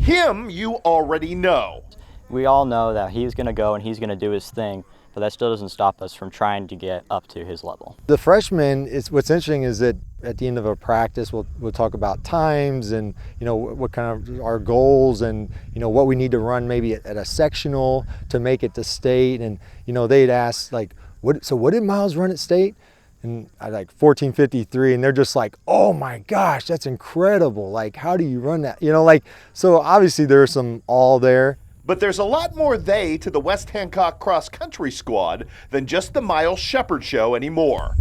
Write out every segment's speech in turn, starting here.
Him you already know. We all know that he's going to go and he's going to do his thing, but that still doesn't stop us from trying to get up to his level. The freshmen, what's interesting is that at the end of a practice, we'll talk about times and, what kind of our goals and, what we need to run maybe at a sectional to make it to state. And, they'd ask like, what did Miles run at state? And I like 14:53, and they're just like, oh my gosh, that's incredible. Like, how do you run that? So obviously there's some all there. But there's a lot more they to the West Hancock cross country squad than just the Miles Shepherd show anymore.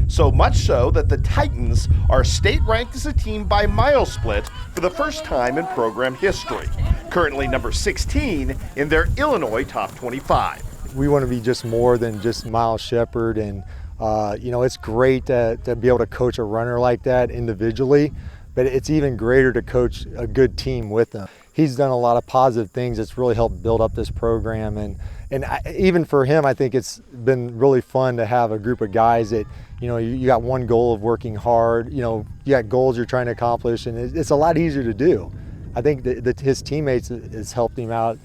So much so that the Titans are state ranked as a team by mile split for the first time in program history. Currently number 16 in their Illinois top 25. We want to be just more than just Miles Shepherd, and it's great to be able to coach a runner like that individually, but it's even greater to coach a good team with them. He's done a lot of positive things that's really helped build up this program, and even for him, I think it's been really fun to have a group of guys that, you got one goal of working hard, you got goals you're trying to accomplish, and it's a lot easier to do. I think that his teammates has helped him out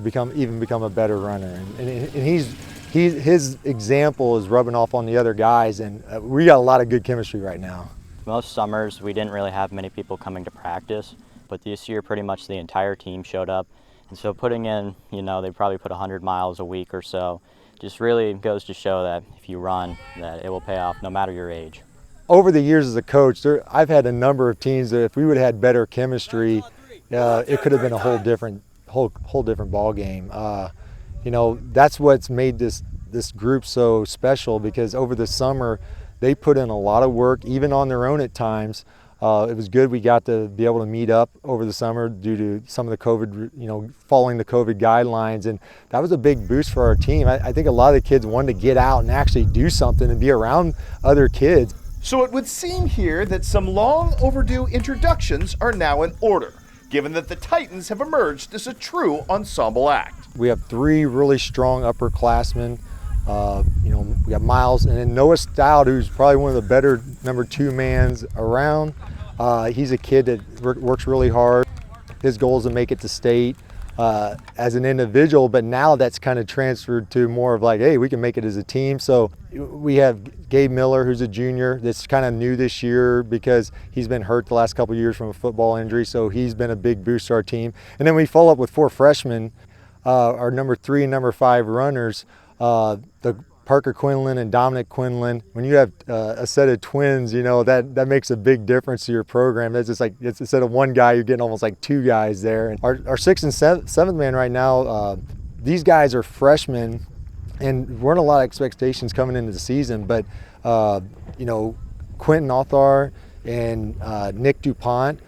become a better runner, and his example is rubbing off on the other guys, and we got a lot of good chemistry right now. Most summers we didn't really have many people coming to practice, but this year pretty much the entire team showed up. And so putting in, they probably put 100 miles a week or so, just really goes to show that if you run, that it will pay off no matter your age. Over the years as a coach, I've had a number of teams that if we would have had better chemistry, it could have been a whole different ball game. That's what's made this group so special, because over the summer they put in a lot of work, even on their own at times. It was good we got to be able to meet up over the summer due to some of the COVID, following the COVID guidelines, and that was a big boost for our team. I think a lot of the kids wanted to get out and actually do something and be around other kids. So it would seem here that some long overdue introductions are now in order, given that the Titans have emerged as a true ensemble act. We have 3 really strong upperclassmen. We got Miles, and then Noah Stout, who's probably one of the better number 2 mans around. He's a kid that works really hard. His goal is to make it to state as an individual, but now that's kind of transferred to more of like, hey, we can make it as a team. So we have Gabe Miller, who's a junior, that's kind of new this year because he's been hurt the last couple of years from a football injury, so he's been a big boost to our team. And then we follow up with 4 freshmen, our number 3 and number 5 runners, the Parker Quinlan and Dominic Quinlan. When you have a set of twins, that makes a big difference to your program. That's just like, it's instead of one guy, you're getting almost like 2 guys there. And our 6th and 7th man right now, these guys are freshmen, and weren't a lot of expectations coming into the season, but Quentin Althar and Nick DuPont,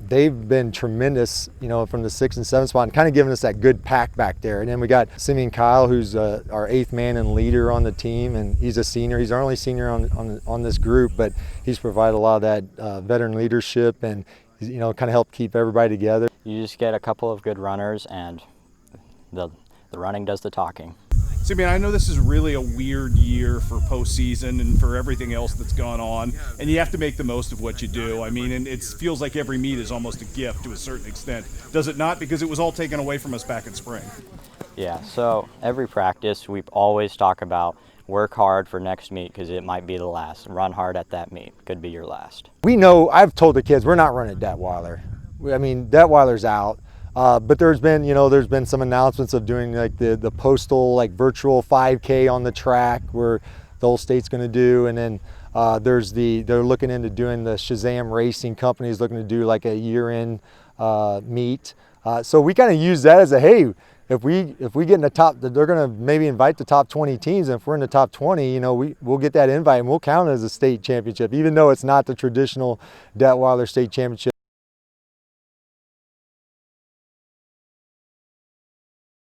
they've been tremendous, from the 6th and 7th spot, and kind of giving us that good pack back there. And then we got Simeon Kyle, who's our 8th man and leader on the team, and he's a senior. He's our only senior on this group, but he's provided a lot of that veteran leadership, and kind of helped keep everybody together. You just get a couple of good runners, and the running does the talking. So, I know this is really a weird year for postseason and for everything else that's gone on, and you have to make the most of what you do. And it feels like every meet is almost a gift to a certain extent. Does it not? Because it was all taken away from us back in spring. Yeah, so every practice we always talk about work hard for next meet because it might be the last. Run hard at that meet. Could be your last. We know, I've told the kids, we're not running Detweiler. Detweiler's out. But there's been some announcements of doing like the postal virtual 5K on the track where the whole state's going to do, and then they're looking into doing the Shazam Racing companies looking to do like a year-end meet. So we kind of use that as a, hey, if we get in the top, they're going to maybe invite the top 20 teams, and if we're in the top 20, we'll get that invite and we'll count it as a state championship, even though it's not the traditional Detweiler state championship.